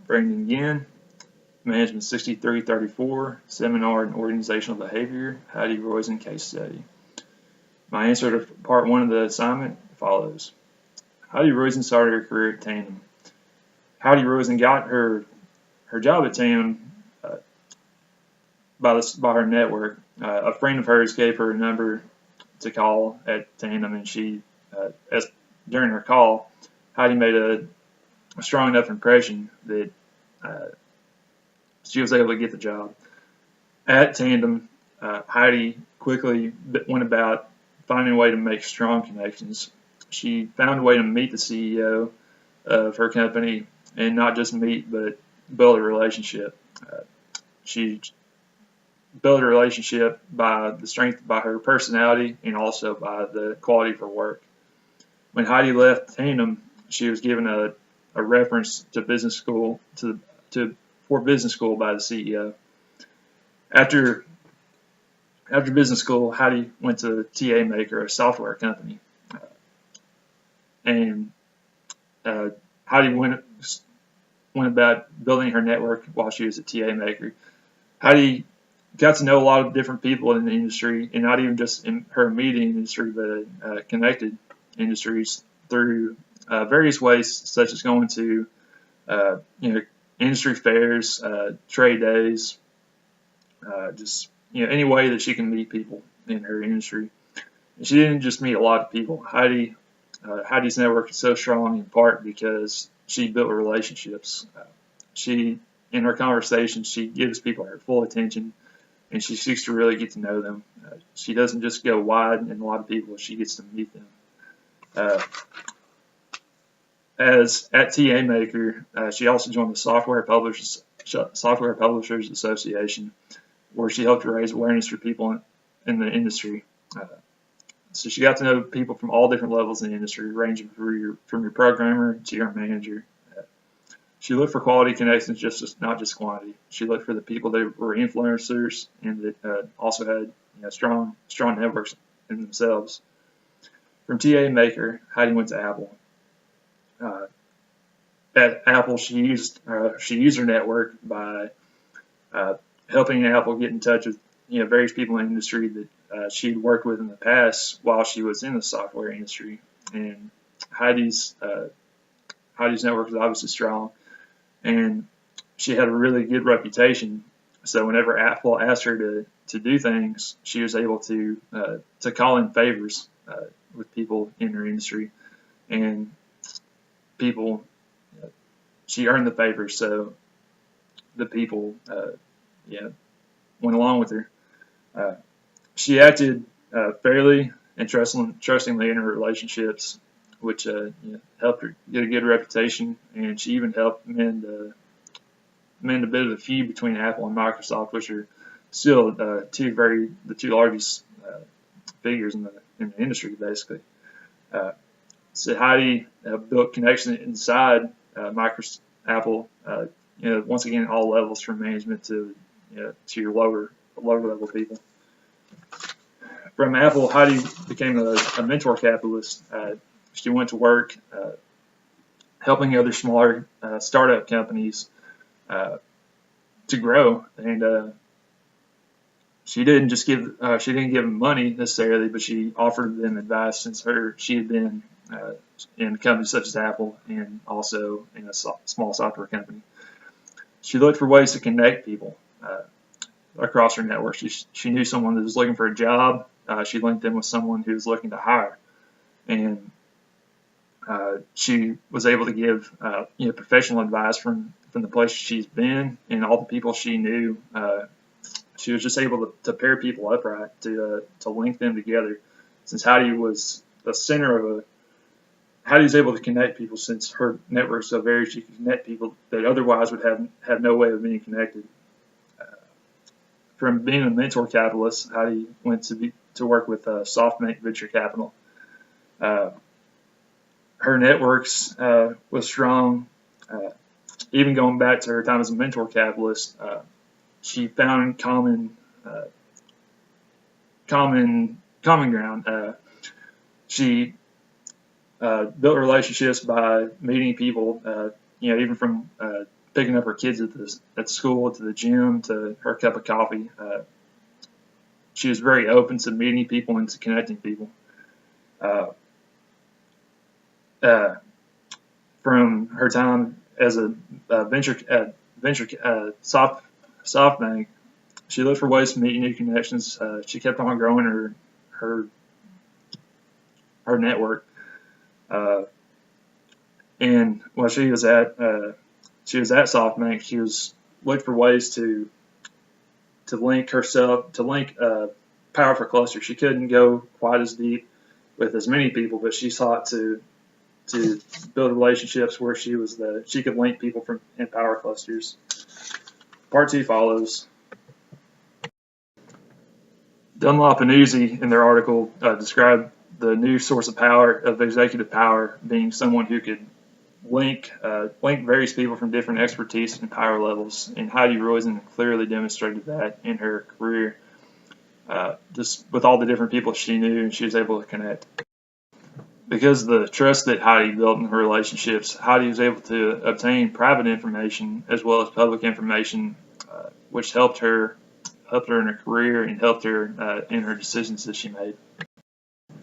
Brandon Ginn, Management 6334, Seminar in Organizational Behavior, Heidi Roizen Case Study. My answer to part one of the assignment follows. Heidi Roizen started her career at Tandem. Heidi Roizen got her job at Tandem by her network. A friend of hers gave her a number to call at Tandem, and during her call, Heidi made a strong enough impression that she was able to get the job. At Tandem, Heidi quickly went about finding a way to make strong connections. She found a way to meet the CEO of her company, and not just meet, but build a relationship. She built a relationship by her personality and also by the quality of her work. When Heidi left Tandem, she was given a reference to business school for business school by the CEO. After business school, Heidi went to TA Maker, a software company, and Heidi went about building her network while she was at TA Maker. Heidi got to know a lot of different people in the industry, and not even just in her immediate industry, but connected industries through various ways, such as going to industry fairs, trade days, just any way that she can meet people in her industry. And she didn't just meet a lot of people. Heidi's network is so strong in part because she built relationships. In her conversations, she gives people her full attention, and she seeks to really get to know them. She doesn't just go wide in a lot of people; she gets to meet them. As at TA Maker, she also joined the Software Publishers Association, where she helped raise awareness for people in the industry. So she got to know people from all different levels in the industry, ranging from your programmer to your manager. She looked for quality connections, not just quantity. She looked for the people that were influencers and that also had strong networks in themselves. From TA Maker, Heidi went to Apple. At Apple, she used her network by helping Apple get in touch with various people in the industry that she'd worked with in the past while she was in the software industry. And Heidi's network was obviously strong, and she had a really good reputation. So whenever Apple asked her to do things, she was able to call in favors with people in her industry, and she earned the favors. So the people went along with her. She acted fairly and trustingly in her relationships, which helped her get a good reputation, and she even helped mend a bit of the feud between Apple and Microsoft, which are still the two largest figures in the industry, basically. So Heidi built connections inside Apple, once again, all levels from management to your lower level people. From Apple, Heidi became a mentor capitalist. She went to work helping other smaller startup companies to grow, and she didn't give them money necessarily, but she offered them advice since she had been in companies such as Apple and also in a small software company. She looked for ways to connect people across her network. She knew someone that was looking for a job. She linked them with someone who was looking to hire, and she was able to give professional advice from the places she's been and all the people she knew. She was just able to pair people up right, to link them together. Since Heidi was the center of Heidi's able to connect people since her network is so varied. She can connect people that otherwise would have no way of being connected. From being a mentor capitalist, Heidi went to work with SoftBank Venture Capital. Her networks was strong. Even going back to her time as a mentor capitalist, she found common ground. She built relationships by meeting people, even from picking up her kids at school, to the gym, to her cup of coffee. She was very open to meeting people and to connecting people. Uh, uh, from her time as a SoftBank, she looked for ways to meet new connections. She kept on growing her network. And while she was at SoftBank, she was looked for ways to link powerful clusters. She couldn't go quite as deep with as many people, but she sought to build relationships where she could link people in power clusters. Part 2 follows. Dunlop and Uzi, in their article, described the new source of power, of executive power, being someone who could link various people from different expertise and power levels. And Heidi Roizen clearly demonstrated that in her career, just with all the different people she knew, and she was able to connect. Because of the trust that Heidi built in her relationships, Heidi was able to obtain private information as well as public information, which helped her in her career and helped her in her decisions that she made.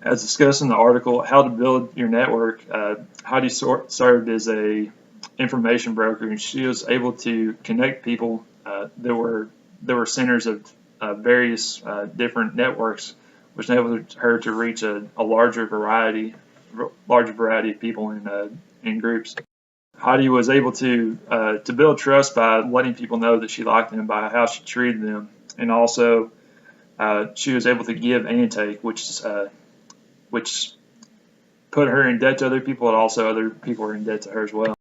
As discussed in the article, How to Build Your Network, Heidi served as a information broker, and she was able to connect people that were centers of various different networks, which enabled her to reach a larger variety of people in groups. Heidi was able to build trust by letting people know that she liked them by how she treated them, and also she was able to give and take, which put her in debt to other people, and also other people were in debt to her as well.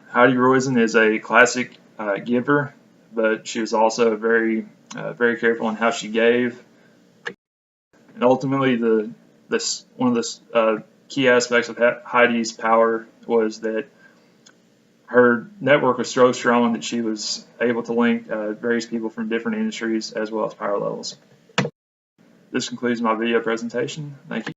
Heidi Roizen is a classic giver, but she was also very careful in how she gave. And ultimately, one of the key aspects of Heidi's power was that her network was so strong that she was able to link various people from different industries as well as power levels. This concludes my video presentation. Thank you.